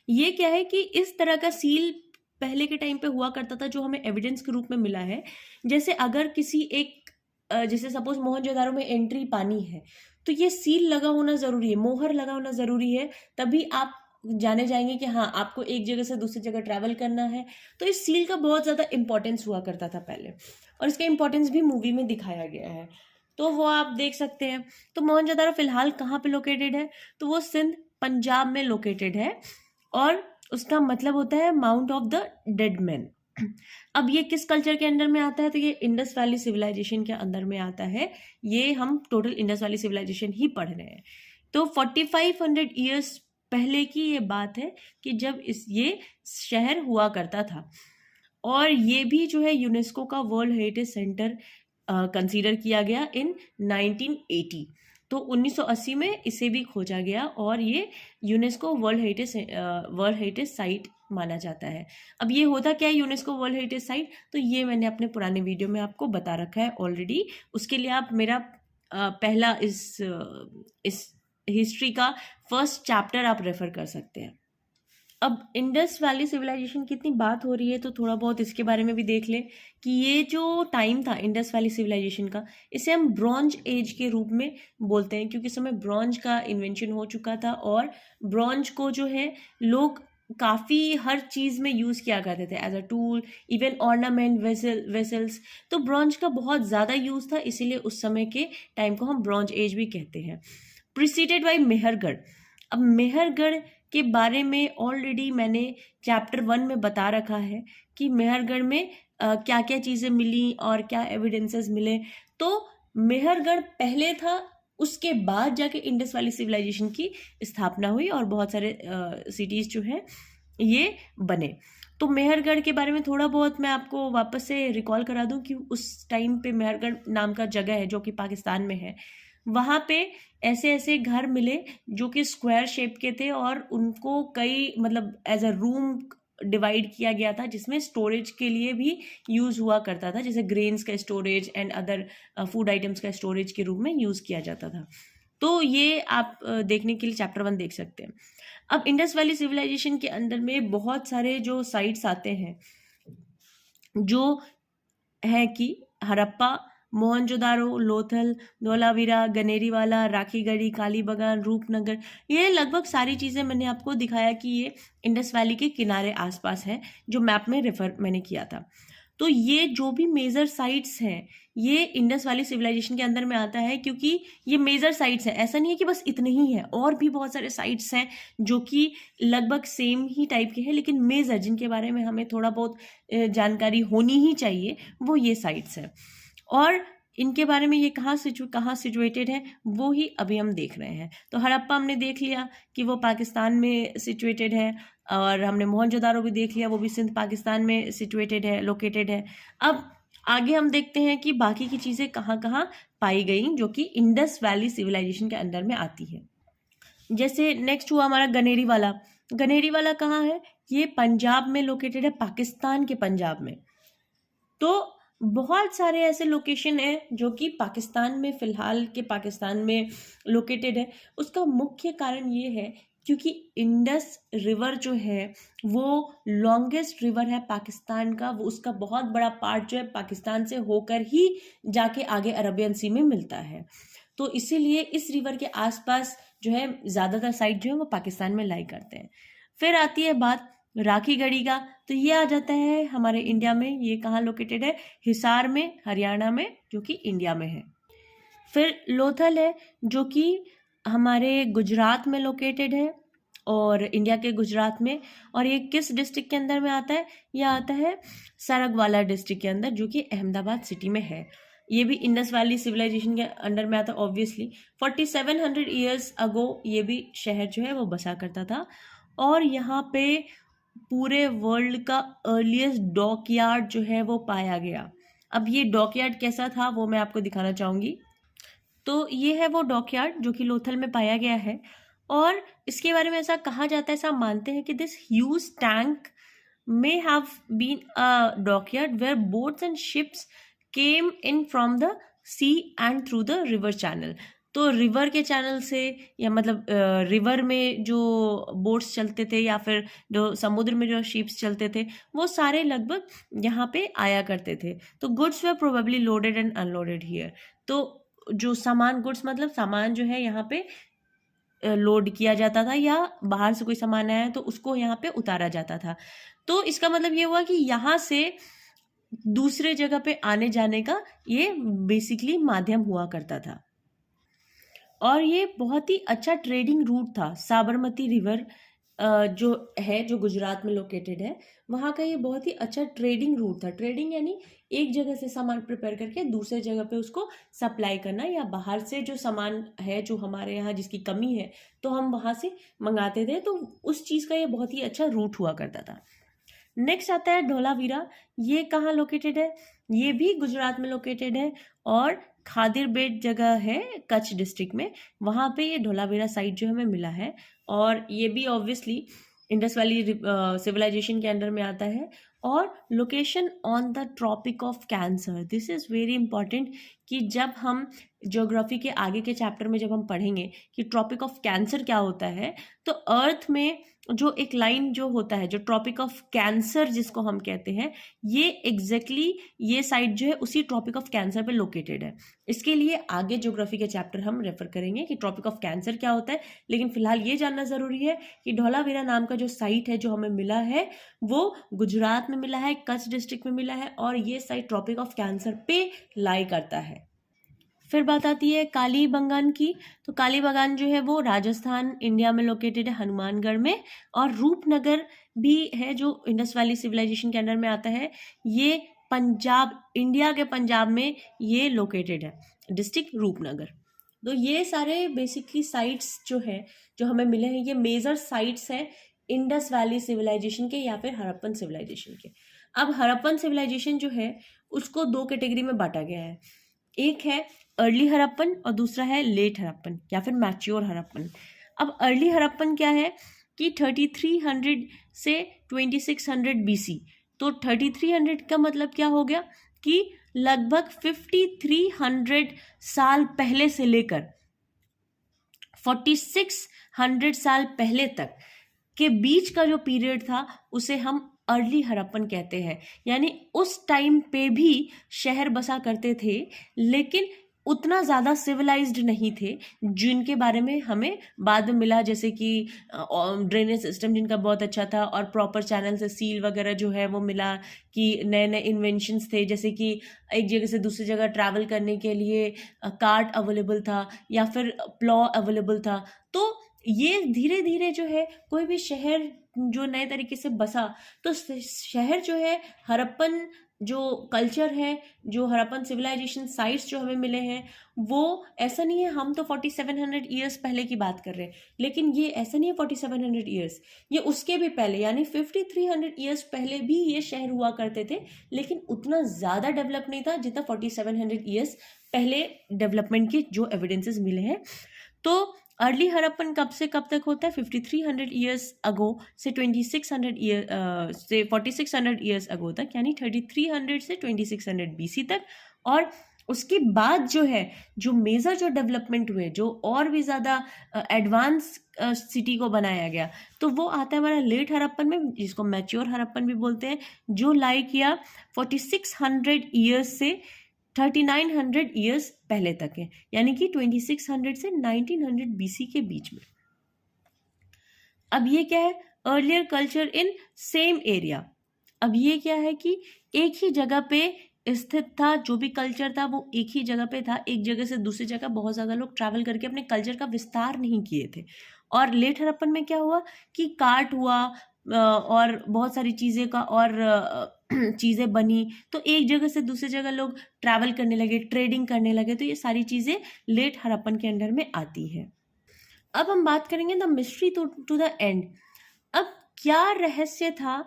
ये क्या है कि इस तरह का सील पहले के टाइम पे हुआ करता था, जो हमें एविडेंस के रूप में मिला है। जैसे अगर किसी एक जैसे सपोज मोहनजोदारो में एंट्री पानी है, तो ये सील लगा होना ज़रूरी है, मोहर लगा होना ज़रूरी है, तभी आप जाने जाएंगे कि हाँ, आपको एक जगह से दूसरी जगह ट्रैवल करना है। तो इस सील का बहुत ज़्यादा इंपॉर्टेंस हुआ करता था पहले, और इसका इंपॉर्टेंस भी मूवी में दिखाया गया है, तो वो आप देख सकते हैं। तो मोहनजोदारो फिलहाल कहाँ पे लोकेटेड है, तो वो सिंध, पंजाब में लोकेटेड है, और उसका मतलब होता है mount of the dead man. अब ये किस कल्चर के अंडर में आता है, तो ये इंडस वैली सिविलाइजेशन के अंदर में आता है। ये हम टोटल इंडस वैली सिविलाइजेशन ही पढ़ रहे हैं। तो 4500 ईयर्स पहले की ये बात है कि जब ये शहर हुआ करता था, और ये भी जो है यूनेस्को का वर्ल्ड हेरिटेज सेंटर कंसीडर किया गया इन 1980। तो 1980 में इसे भी खोजा गया, और ये यूनेस्को वर्ल्ड हेरिटेज साइट माना जाता है। अब ये होता क्या है यूनेस्को वर्ल्ड हेरिटेज साइट, तो ये मैंने अपने पुराने वीडियो में आपको बता रखा है ऑलरेडी। उसके लिए आप मेरा पहला इस हिस्ट्री का फर्स्ट चैप्टर आप रेफर कर सकते हैं। अब इंडस वैली सिविलाइजेशन की इतनी बात हो रही है तो थोड़ा बहुत इसके बारे में भी देख ले कि ये जो टाइम था इंडस वैली सिविलाइजेशन का, इसे हम ब्रॉन्ज एज के रूप में बोलते हैं, क्योंकि इस समय ब्रॉन्ज का इन्वेंशन हो चुका था और ब्रॉन्ज को जो है लोग काफ़ी हर चीज़ में यूज़ किया करते थे, as a tool, even ornament, vessels. तो ब्रॉन्ज का बहुत ज़्यादा यूज़ था, इसीलिए उस समय के टाइम को हम ब्रॉन्ज एज भी कहते हैं। Preceded by Mehrgarh. अब मेहरगढ़ के बारे में ऑलरेडी मैंने चैप्टर 1 में बता रखा है कि मेहरगढ़ में क्या क्या चीज़ें मिली और क्या एविडेंसेस मिले। तो मेहरगढ़ पहले था, उसके बाद जाके इंडस वैली सिविलाइजेशन की स्थापना हुई और बहुत सारे सिटीज़ जो हैं ये बने। तो मेहरगढ़ के बारे में थोड़ा बहुत मैं आपको वापस से रिकॉल करा दूं कि उस टाइम पे मेहरगढ़ नाम का जगह है जो कि पाकिस्तान में है। वहाँ पे ऐसे ऐसे घर मिले जो कि स्क्वायर शेप के थे और उनको कई मतलब एज अ रूम डिवाइड किया गया था, जिसमें स्टोरेज के लिए भी यूज़ हुआ करता था, जैसे ग्रेन्स का storage and other food items का स्टोरेज के रूप में यूज़ किया जाता था। तो ये आप देखने के लिए चैप्टर 1 देख सकते हैं। अब इंडस वैली सिविलाइजेशन के अंदर में बहुत सारे जो साइट्स आते हैं जो है कि हड़प्पा, मोहनजोदारो, लोथल, धोलावीरा, गनेरीवाला, राखीगढ़ी, कालीबंगान, रूपनगर, ये लगभग सारी चीज़ें मैंने आपको दिखाया कि ये इंडस वैली के किनारे आसपास है, जो मैप में रेफर मैंने किया था। तो ये जो भी मेजर साइट्स हैं ये इंडस वैली सिविलाइजेशन के अंदर में आता है, क्योंकि ये मेजर साइट्स हैं। ऐसा नहीं है कि बस इतने ही हैं, और भी बहुत सारे साइट्स हैं जो कि लगभग सेम ही टाइप के हैं, लेकिन मेजर जिनके बारे में हमें थोड़ा बहुत जानकारी होनी ही चाहिए वो ये साइट्स हैं। और इनके बारे में ये कहाँ सिचुएटेड है वो ही अभी हम देख रहे हैं। तो हड़प्पा हमने देख लिया कि वो पाकिस्तान में सिचुएटेड है, और हमने मोहनजोदारो भी देख लिया, वो भी सिंध पाकिस्तान में सिचुएटेड है, लोकेटेड है। अब आगे हम देखते हैं कि बाकी की चीज़ें कहाँ कहाँ पाई गई जो कि इंडस वैली सिविलाइजेशन के अंदर में आती है। जैसे नेक्स्ट हुआ हमारा गनेरी वाला। गनेरी वाला कहाँ है? ये पंजाब में लोकेटेड है, पाकिस्तान के पंजाब में। तो बहुत सारे ऐसे लोकेशन है जो कि पाकिस्तान में, फिलहाल के पाकिस्तान में लोकेटेड है। उसका मुख्य कारण ये है क्योंकि इंडस रिवर जो है वो लॉन्गेस्ट रिवर है पाकिस्तान का, वो उसका बहुत बड़ा पार्ट जो है पाकिस्तान से होकर ही जाके आगे अरबियन सी में मिलता है। तो इसीलिए इस रिवर के आसपास जो है ज़्यादातर साइट जो है वो पाकिस्तान में लाई करते हैं। फिर आती है बात राखीगढ़ी का, तो ये आ जाता है हमारे इंडिया में। ये कहाँ लोकेटेड है? हिसार में, हरियाणा में, जो कि इंडिया में है। फिर लोथल है जो कि हमारे गुजरात में लोकेटेड है, और इंडिया के गुजरात में। और ये किस डिस्ट्रिक्ट के अंदर में आता है? ये आता है सरगवाला डिस्ट्रिक्ट के अंदर, जो कि अहमदाबाद सिटी में है। ये भी इंडस वैली सिविलाइजेशन के अंडर में आता है ऑब्वियसली। 4700 ईयर्स अगो ये भी शहर जो है वो बसा करता था, और यहाँ पे पूरे वर्ल्ड का अर्लीस्ट डॉकयार्ड जो है वो पाया गया। अब ये डॉकयार्ड कैसा था वो मैं आपको दिखाना चाहूँगी। तो ये है वो डॉकयार्ड जो कि लोथल में पाया गया है, और इसके बारे में ऐसा कहा जाता है, ऐसा मानते हैं कि this huge tank may have been a dockyard where boats and ships came in from the sea and through the river channel। तो रिवर के चैनल से, या मतलब रिवर में जो बोट्स चलते थे या फिर जो समुद्र में जो शिप्स चलते थे वो सारे लगभग यहाँ पे आया करते थे। तो goods were probably loaded and unloaded here. तो जो सामान, गुड्स मतलब सामान जो है यहाँ पे लोड किया जाता था, या बाहर से कोई सामान आया तो उसको यहाँ पे उतारा जाता था। तो इसका मतलब ये हुआ कि यहाँ से दूसरे जगह पे आने जाने का ये बेसिकली माध्यम हुआ करता था, और ये बहुत ही अच्छा ट्रेडिंग रूट था। साबरमती रिवर जो है, जो गुजरात में लोकेटेड है, वहाँ का ये बहुत ही अच्छा ट्रेडिंग रूट था। ट्रेडिंग यानी एक जगह से सामान प्रिपेयर करके दूसरे जगह पे उसको सप्लाई करना, या बाहर से जो सामान है जो हमारे यहाँ जिसकी कमी है तो हम वहाँ से मंगाते थे, तो उस चीज़ का ये बहुत ही अच्छा रूट हुआ करता था। नेक्स्ट आता है धोलावीरा। ये कहाँ लोकेटेड है? ये भी गुजरात में लोकेटेड है, और खादिरबेट जगह है कच्छ डिस्ट्रिक्ट में, वहाँ पे ये धोलावीरा साइट जो हमें मिला है। और ये भी ऑब्वियसली इंडस वैली सिविलाइजेशन के अंडर में आता है। और location on the tropic of cancer, this is very important कि जब हम ज्योग्राफी के आगे के चैप्टर में जब हम पढ़ेंगे कि ट्रॉपिक ऑफ कैंसर क्या होता है, तो अर्थ में जो एक लाइन जो होता है, जो ट्रॉपिक ऑफ कैंसर जिसको हम कहते हैं, ये एग्जैक्टली ये साइट जो है उसी ट्रॉपिक ऑफ कैंसर पे लोकेटेड है। इसके लिए आगे ज्योग्राफी के चैप्टर हम रेफर करेंगे कि ट्रॉपिक ऑफ कैंसर क्या होता है, लेकिन फिलहाल ये जानना जरूरी है कि धौलावीरा नाम का जो साइट है जो हमें मिला है वो गुजरात में मिला है, कच्छ डिस्ट्रिक्ट में मिला है, और ये साइट ट्रॉपिक ऑफ कैंसर पे लाई करता है। फिर बात आती है कालीबंगान की। तो कालीबंगान जो है वो राजस्थान इंडिया में लोकेटेड है, हनुमानगढ़ में। और रूपनगर भी है जो इंडस वैली सिविलाइजेशन के अंडर में आता है, ये पंजाब, इंडिया के पंजाब में ये लोकेटेड है, डिस्ट्रिक्ट रूपनगर। तो ये सारे बेसिकली साइट्स जो है जो हमें मिले हैं, ये मेजर साइट्स हैं इंडस वैली सिविलाइजेशन के या फिर हड़प्पन सिविलाइजेशन के। अब हड़प्पन सिविलाइजेशन जो है उसको दो कैटेगरी में बांटा गया है, एक है अर्ली हड़प्पन और दूसरा है लेट हड़प्पन या फिर मैच्योर हड़प्पन। अब अर्ली हड़प्पन क्या है कि 3300 से 2600 BC। तो 3300 का मतलब क्या हो गया कि लगभग 5300 साल पहले से लेकर 4600 साल पहले तक के बीच का जो पीरियड था उसे हम अर्ली हड़प्पन कहते हैं। यानी उस टाइम पे भी शहर बसा करते थे, लेकिन उतना ज़्यादा सिविलाइज्ड नहीं थे, जिनके बारे में हमें बाद में मिला, जैसे कि ड्रेनेज सिस्टम जिनका बहुत अच्छा था और प्रॉपर चैनल से सील वगैरह जो है वो मिला, कि नए नए इन्वेंशंस थे, जैसे कि एक जगह से दूसरी जगह ट्रैवल करने के लिए कार्ट अवेलेबल था या फिर प्लॉ अवेलेबल था। तो ये धीरे धीरे जो है कोई भी शहर जो नए तरीके से बसा, तो शहर जो है हड़प्पन जो कल्चर है, जो हड़प्पन सिविलाइजेशन साइट्स जो हमें मिले हैं, वो ऐसा नहीं है हम तो 4700 ईयर्स पहले की बात कर रहे हैं, लेकिन ये ऐसा नहीं है 4700 ईयर्स, ये उसके भी पहले यानी 5300 ईयर्स पहले भी ये शहर हुआ करते थे, लेकिन उतना ज़्यादा डेवलप नहीं था जितना 4700 ईयर्स पहले डेवलपमेंट के जो एविडेंसेस मिले हैं। तो अर्ली हड़प्पन कब से कब तक होता है? 5300 ईयर्स अगो से 2600 ईयर से 4600 ईयर्स अगो तक, यानी 3300 से 2600 BC तक। और उसके बाद जो है जो मेजर जो डेवलपमेंट हुए, जो और भी ज़्यादा एडवांस सिटी को बनाया गया, तो वो आता है हमारा लेट हड़प्पन में, जिसको मैच्योर हड़प्पन भी बोलते हैं, जो लाई किया 4600 ईयर्स से 3900 ईयर्स पहले तक है, यानी कि 2600 से 1900 BC के बीच में। अब ये क्या है? Earlier culture in same area. अब ये क्या है कि एक ही जगह पे स्थित था, जो भी कल्चर था वो एक ही जगह पे था, एक जगह से दूसरी जगह बहुत ज़्यादा लोग ट्रैवल करके अपने कल्चर का विस्तार नहीं किए थे। और लेट हड़प्पन में क्या हुआ कि कार्ट हुआ और बहुत सारी चीज़ें का और चीज़ें बनी, तो एक जगह से दूसरी जगह लोग ट्रैवल करने लगे, ट्रेडिंग करने लगे, तो ये सारी चीज़ें लेट हड़प्पन के अंडर में आती है। अब हम बात करेंगे the mystery to the end. अब क्या रहस्य था,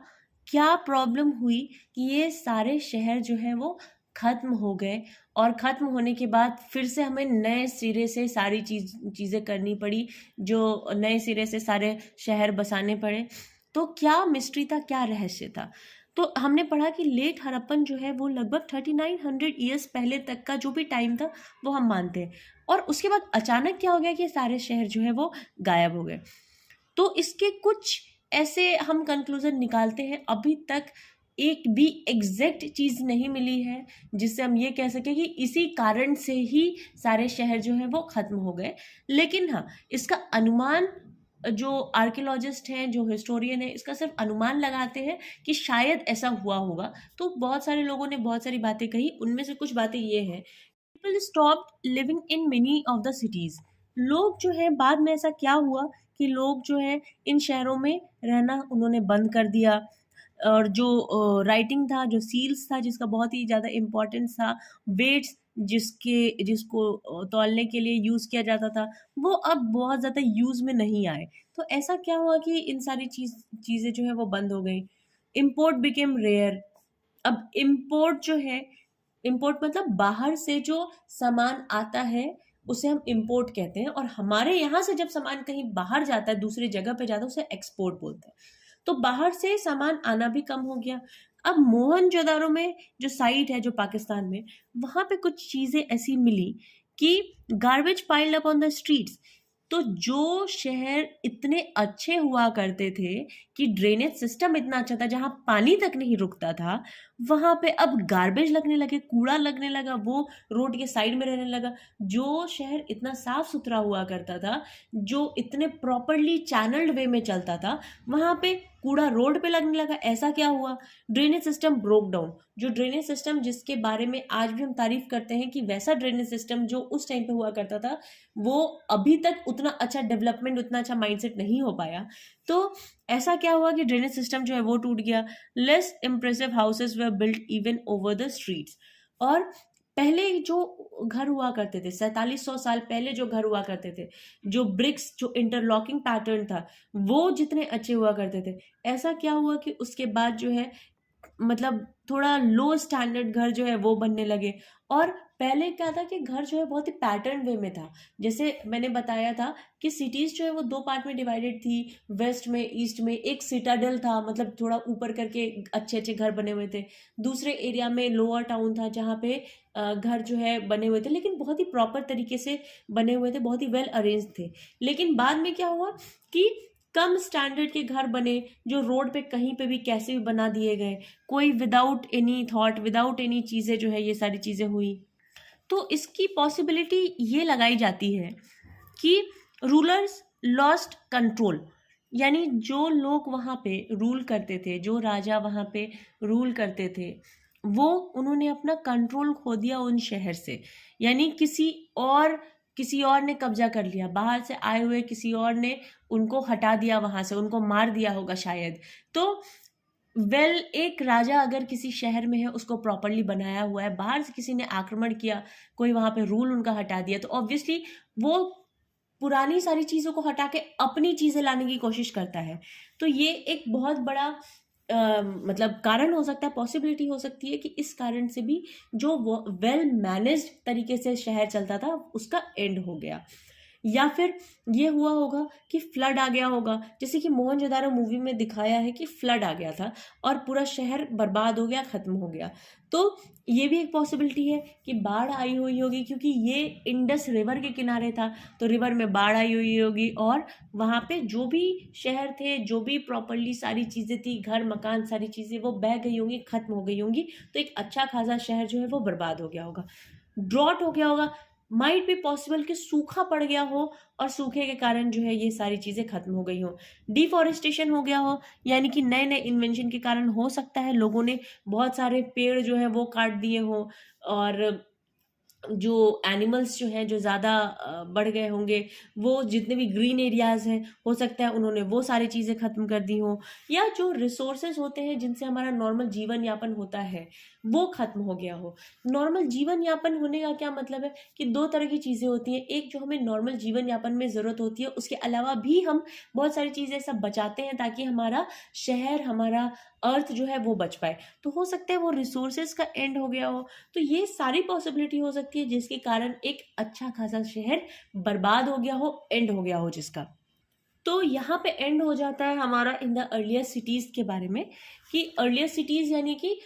क्या प्रॉब्लम हुई कि ये सारे शहर जो है वो खत्म हो गए, और ख़त्म होने के बाद फिर से हमें नए सिरे से सारी चीज़ें करनी पड़ी, जो नए सिरे से सारे शहर बसाने पड़े। तो क्या मिस्ट्री था, क्या रहस्य था? तो हमने पढ़ा कि लेट हड़प्पन जो है वो लगभग 3900 ईयर्स पहले तक का जो भी टाइम था वो हम मानते हैं, और उसके बाद अचानक क्या हो गया कि सारे शहर जो है वो गायब हो गए। तो इसके कुछ ऐसे हम कंक्लूजन निकालते हैं, अभी तक एक भी एग्जैक्ट चीज़ नहीं मिली है जिससे हम ये कह सकें कि इसी कारण से ही सारे शहर जो है वो ख़त्म हो गए। लेकिन हाँ, इसका अनुमान जो आर्कियोलॉजिस्ट हैं, जो हिस्टोरियन है, इसका सिर्फ अनुमान लगाते हैं कि शायद ऐसा हुआ होगा। तो बहुत सारे लोगों ने बहुत सारी बातें कही, उनमें से कुछ बातें ये हैं, people stop living in many of the cities. लोग जो है बाद में ऐसा क्या हुआ कि लोग जो है इन शहरों में रहना उन्होंने बंद कर दिया, और जो राइटिंग था, जो सील्स था, जिसका बहुत ही ज़्यादा इम्पोर्टेंस था, वेट्स जिसको तौलने के लिए यूज़ किया जाता था, वो अब बहुत ज़्यादा यूज़ में नहीं आए। तो ऐसा क्या हुआ कि इन सारी चीज़ें जो है वो बंद हो गई। Import became rare. अब इम्पोर्ट जो है, इम्पोर्ट मतलब बाहर से जो सामान आता है उसे हम इम्पोर्ट कहते हैं, और हमारे यहाँ से जब सामान कहीं बाहर जाता है, दूसरी जगह पे जाता है, उसे एक्सपोर्ट बोलते हैं। तो बाहर से सामान आना भी कम हो गया। अब मोहनजोदारो में जो साइट है, जो पाकिस्तान में, वहाँ पे कुछ चीज़ें ऐसी मिली कि garbage piled up on the streets. तो जो शहर इतने अच्छे हुआ करते थे कि ड्रेनेज सिस्टम इतना अच्छा था, जहाँ पानी तक नहीं रुकता था, वहाँ पे अब गार्बेज लगने लगे, कूड़ा लगने लगा, वो रोड के साइड में रहने लगा। जो शहर इतना साफ सुथरा हुआ करता था, जो इतने प्रॉपरली चैनल्ड वे में चलता था, वहाँ पे कूड़ा रोड पे लगने लगा। ऐसा क्या हुआ? Drainage system broke down. जो ड्रेनेज सिस्टम जिसके बारे में आज भी हम तारीफ करते हैं कि वैसा ड्रेनेज सिस्टम जो उस टाइम पे हुआ करता था, वो अभी तक उतना अच्छा डेवलपमेंट, उतना अच्छा माइंडसेट नहीं हो पाया। तो ऐसा क्या हुआ कि ड्रेनेज सिस्टम जो है वो टूट गया। Less impressive houses were built even over the streets. और पहले जो घर हुआ करते थे, 4700 साल पहले जो घर हुआ करते थे, जो ब्रिक्स, जो इंटरलॉकिंग पैटर्न था, वो जितने अच्छे हुआ करते थे, ऐसा क्या हुआ कि उसके बाद जो है, मतलब थोड़ा लो स्टैंडर्ड घर जो है वो बनने लगे। और पहले क्या था कि घर जो है बहुत ही पैटर्न वे में था। जैसे मैंने बताया था कि सिटीज जो है वो दो पार्ट में डिवाइडेड थी, वेस्ट में, ईस्ट में। एक सिटाडेल था, मतलब थोड़ा ऊपर करके अच्छे अच्छे घर बने हुए थे। दूसरे एरिया में लोअर टाउन था, जहाँ पे घर जो है बने हुए थे, लेकिन बहुत ही प्रॉपर तरीके से बने हुए थे, बहुत ही वेल अरेंज थे। लेकिन बाद में क्या हुआ कि कम स्टैंडर्ड के घर बने, जो रोड पे कहीं पे भी कैसे भी बना दिए गए, कोई without any thought, without any चीज़ें जो है ये सारी चीज़ें हुई। तो इसकी पॉसिबिलिटी ये लगाई जाती है कि रूलर्स लॉस्ट कंट्रोल। यानी जो लोग वहाँ पे रूल करते थे, जो राजा वहाँ पे रूल करते थे, वो उन्होंने अपना कंट्रोल खो दिया उन शहर से। यानी किसी और ने कब्जा कर लिया, बाहर से आए हुए किसी और ने उनको हटा दिया वहां से, उनको मार दिया होगा शायद। तो एक राजा अगर किसी शहर में है, उसको प्रॉपरली बनाया हुआ है, बाहर से किसी ने आक्रमण किया, कोई वहां पे रूल उनका हटा दिया, तो ऑब्वियसली वो पुरानी सारी चीजों को हटा के अपनी चीजें लाने की कोशिश करता है। तो ये एक बहुत बड़ा मतलब कारण हो सकता है, पॉसिबिलिटी हो सकती है कि इस कारण से भी जो वेल मैनेज्ड तरीके से शहर चलता था उसका एंड हो गया। या फिर ये हुआ होगा कि फ्लड आ गया होगा, जैसे कि मोहनजोदारो मूवी में दिखाया है कि फ्लड आ गया था और पूरा शहर बर्बाद हो गया, खत्म हो गया। तो ये भी एक पॉसिबिलिटी है कि बाढ़ आई हुई होगी, क्योंकि ये इंडस रिवर के किनारे था, तो रिवर में बाढ़ आई हुई होगी और वहाँ पे जो भी शहर थे, जो भी प्रॉपरली सारी चीज़ें थी, घर मकान सारी चीज़ें, वो बह गई होंगी, खत्म हो गई होंगी। तो एक अच्छा खासा शहर जो है वो बर्बाद हो गया होगा। ड्रॉट हो गया होगा, माइट भी पॉसिबल कि सूखा पड़ गया हो और सूखे के कारण जो है ये सारी चीज़ें खत्म हो गई हो। डिफॉरेस्टेशन हो गया हो, यानी कि नए नए इन्वेंशन के कारण हो सकता है लोगों ने बहुत सारे पेड़ जो है वो काट दिए हो, और जो एनिमल्स जो हैं जो ज़्यादा बढ़ गए होंगे, वो जितने भी ग्रीन एरियाज हैं, हो सकता है उन्होंने वो सारी चीज़ें ख़त्म कर दी हों, या जो रिसोर्सेज होते हैं जिनसे हमारा नॉर्मल जीवन यापन होता है वो ख़त्म हो गया हो। नॉर्मल जीवन यापन होने का क्या मतलब है कि दो तरह की चीज़ें होती हैं। एक जो हमें नॉर्मल जीवन यापन में ज़रूरत होती है, उसके अलावा भी हम बहुत सारी चीज़ें सब बचाते हैं ताकि हमारा शहर, हमारा अर्थ जो है वो बच पाए। तो हो सकता है वो रिसोर्सेज का एंड हो गया हो। तो ये सारी पॉसिबिलिटी हो सकती है जिसके कारण एक अच्छा खासा शहर बर्बाद हो गया हो, एंड हो गया हो जिसका। तो यहाँ पे एंड हो जाता है हमारा इन द अर्लियर सिटीज़ के बारे में, कि अर्लियर सिटीज़ यानी कि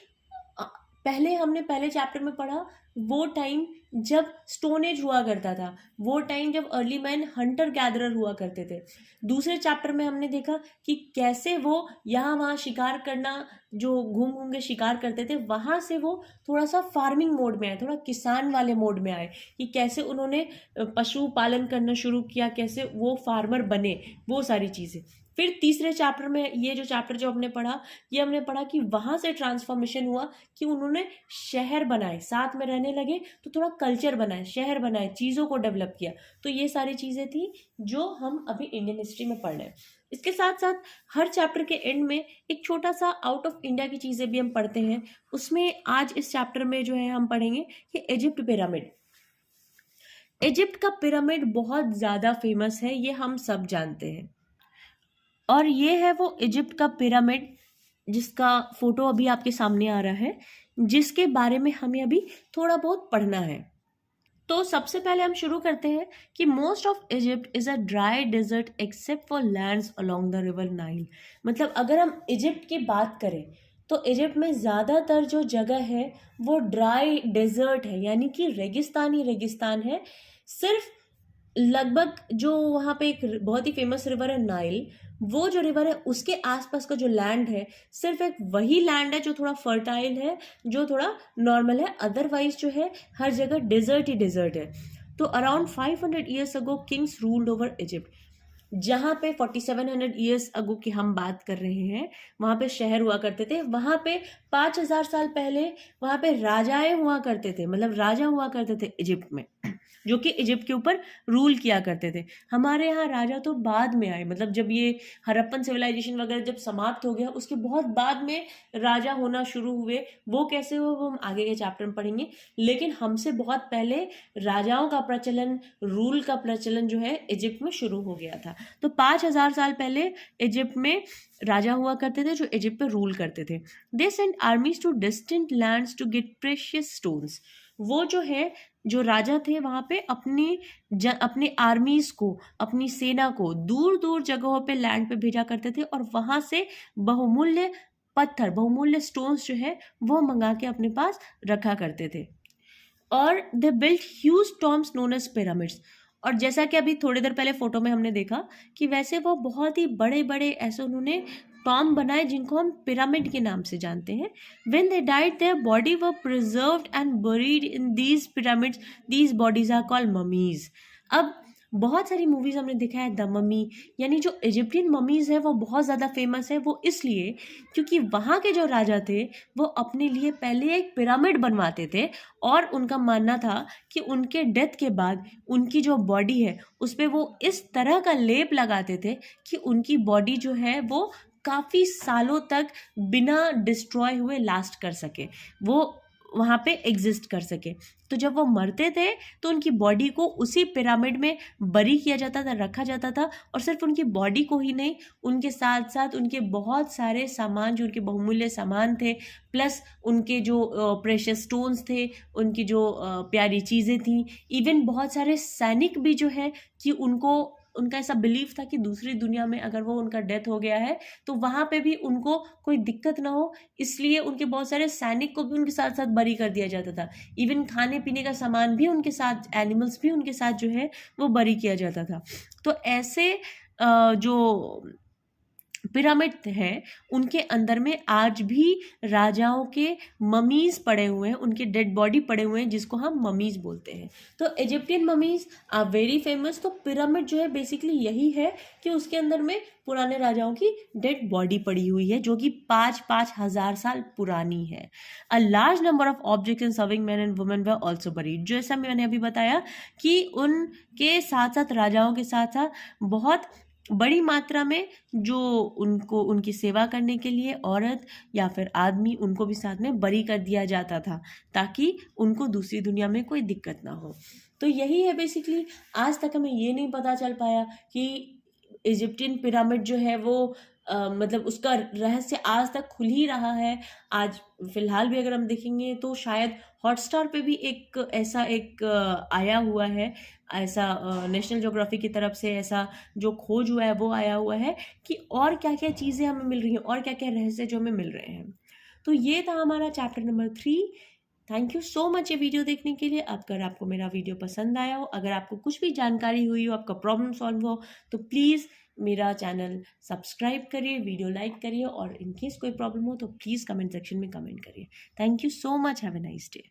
पहले हमने पहले चैप्टर में पढ़ा वो टाइम जब स्टोन एज हुआ करता था, वो टाइम जब अर्ली मैन हंटर गैदरर हुआ करते थे। दूसरे चैप्टर में हमने देखा कि कैसे वो यहाँ वहाँ शिकार करना, जो घूम घूम के शिकार करते थे, वहाँ से वो थोड़ा सा फार्मिंग मोड में आए, थोड़ा किसान वाले मोड में आए, कि कैसे उन्होंने पशु पालन करना शुरू किया, कैसे वो फार्मर बने, वो सारी चीज़ें। फिर तीसरे चैप्टर में, ये जो चैप्टर जो हमने पढ़ा, ये हमने पढ़ा कि वहाँ से ट्रांसफॉर्मेशन हुआ कि उन्होंने शहर बनाए, साथ में रहने लगे, तो थोड़ा कल्चर बनाए, शहर बनाए, चीज़ों को डेवलप किया। तो ये सारी चीज़ें थी जो हम अभी इंडियन हिस्ट्री में पढ़ रहे हैं। इसके साथ साथ हर चैप्टर के एंड में एक छोटा सा आउट ऑफ इंडिया की चीज़ें भी हम पढ़ते हैं। उसमें आज इस चैप्टर में जो है हम पढ़ेंगे कि इजिप्ट पिरामिड। इजिप्ट का पिरामिड बहुत ज़्यादा फेमस है, ये हम सब जानते हैं। और ये है वो इजिप्ट का पिरामिड जिसका फोटो अभी आपके सामने आ रहा है, जिसके बारे में हमें अभी थोड़ा बहुत पढ़ना है। तो सबसे पहले हम शुरू करते हैं कि most of Egypt is a dry desert except for lands along the river Nile. मतलब अगर हम इजिप्ट की बात करें तो इजिप्ट में ज़्यादातर जो जगह है वो ड्राई डेजर्ट है, यानी कि रेगिस्तान ही रेगिस्तान है। सिर्फ लगभग जो वहाँ पे एक बहुत ही फेमस रिवर है नाइल, वो जो रिवर है उसके आसपास का जो लैंड है, सिर्फ एक वही लैंड है जो थोड़ा फर्टाइल है, जो थोड़ा नॉर्मल है, अदरवाइज जो है हर जगह डिजर्ट ही डिजर्ट है। तो around 500 years ago Kings ruled over Egypt. जहाँ पे 4700 ईयर्स अगो की हम बात कर रहे हैं, वहाँ पे शहर हुआ करते थे। वहाँ पे 5000 साल पहले वहाँ पे राजाएं हुआ करते थे, मतलब राजा हुआ करते थे इजिप्ट में, जो कि इजिप्ट के ऊपर रूल किया करते थे। हमारे यहाँ राजा तो बाद में आए, मतलब जब ये हड़प्पन सिविलाइजेशन वगैरह जब समाप्त हो गया, उसके बहुत बाद में राजा होना शुरू हुए। वो कैसे हुए वो हम आगे के चैप्टर में पढ़ेंगे, लेकिन हमसे बहुत पहले राजाओं का प्रचलन, रूल का प्रचलन जो है इजिप्ट में शुरू हो गया था। तो 5000 साल पहले इजिप्ट में राजा हुआ करते थे जो इजिप्ट पे रूल करते थे। They sent armies to distant lands to get precious stones. वो जो है, जो राजा थे वहां पे अपनी आर्मीज को, अपनी सेना को दूर दूर जगहों पे लैंड पे भेजा करते थे, और वहां से बहुमूल्य पत्थर, बहुमूल्य स्टोन्स जो है वो मंगा के अपने पास रखा करते थे। और they built huge tombs known as pyramids. और जैसा कि अभी थोड़ी देर पहले फोटो में हमने देखा कि वैसे वो बहुत ही बड़े बड़े ऐसे उन्होंने टॉम बनाए जिनको हम पिरामिड के नाम से जानते हैं। When they died their body were preserved and buried in these pyramids, these bodies are called mummies. अब बहुत सारी मूवीज हमने देखा है द ममी, यानी जो इजिप्टियन ममीज है वो बहुत ज़्यादा फेमस है। वो इसलिए क्योंकि वहाँ के जो राजा थे वो अपने लिए पहले एक पिरामिड बनवाते थे, और उनका मानना था कि उनके डेथ के बाद उनकी जो बॉडी है उस पर वो इस तरह का लेप लगाते थे कि उनकी बॉडी जो है वो काफ़ी सालों तक बिना डिस्ट्रॉय हुए लास्ट कर सके, वो वहाँ पे एग्जिस्ट कर सके। तो जब वो मरते थे तो उनकी बॉडी को उसी पिरामिड में बरी किया जाता था, रखा जाता था, और सिर्फ उनकी बॉडी को ही नहीं, उनके साथ साथ उनके बहुत सारे सामान, जो उनके बहुमूल्य सामान थे, प्लस उनके जो प्रेशियस स्टोन्स थे, उनकी जो प्यारी चीज़ें थी, इवन बहुत सारे सैनिक भी जो है कि उनको, उनका ऐसा बिलीफ था कि दूसरी दुनिया में अगर वो उनका डेथ हो गया है तो वहाँ पे भी उनको कोई दिक्कत ना हो, इसलिए उनके बहुत सारे सैनिक को भी उनके साथ साथ बरी कर दिया जाता था। इवन खाने पीने का सामान भी उनके साथ, एनिमल्स भी उनके साथ जो है वो बरी किया जाता था। तो ऐसे जो पिरामिड है उनके अंदर में आज भी राजाओं के ममीज पड़े हुए हैं, उनके डेड बॉडी पड़े हुए हैं, जिसको हम ममीज बोलते हैं। तो Egyptian mummies are very famous. तो पिरामिड जो है बेसिकली यही है कि उसके अंदर में पुराने राजाओं की डेड बॉडी पड़ी हुई है, जो कि 5,000 साल पुरानी है। A large number of objects in serving man and women were also buried. जैसा मैंने अभी बताया कि उनके साथ साथ, राजाओं के साथ साथ, बहुत बड़ी मात्रा में जो उनको, उनकी सेवा करने के लिए औरत या फिर आदमी, उनको भी साथ में बरी कर दिया जाता था, ताकि उनको दूसरी दुनिया में कोई दिक्कत ना हो। तो यही है बेसिकली। आज तक हमें ये नहीं पता चल पाया कि इजिप्टियन पिरामिड जो है वो मतलब उसका रहस्य आज तक खुल ही रहा है। आज फिलहाल भी अगर हम देखेंगे तो शायद हॉटस्टार पे भी एक ऐसा एक आया हुआ है, ऐसा नेशनल ज्योग्राफी की तरफ से ऐसा जो खोज हुआ है वो आया हुआ है कि और क्या क्या चीज़ें हमें मिल रही हैं, और क्या क्या रहस्य जो हमें मिल रहे हैं। तो ये था हमारा chapter number 3। Thank you so much ये वीडियो देखने के लिए। अगर आपको मेरा वीडियो पसंद आया हो, अगर आपको कुछ भी जानकारी हुई हो, आपका प्रॉब्लम सॉल्व हो, तो प्लीज़ मेरा चैनल सब्सक्राइब करिए, वीडियो लाइक करिए, और इन केस कोई प्रॉब्लम हो तो प्लीज़ कमेंट सेक्शन में कमेंट करिए। Thank you so much. Have a nice day.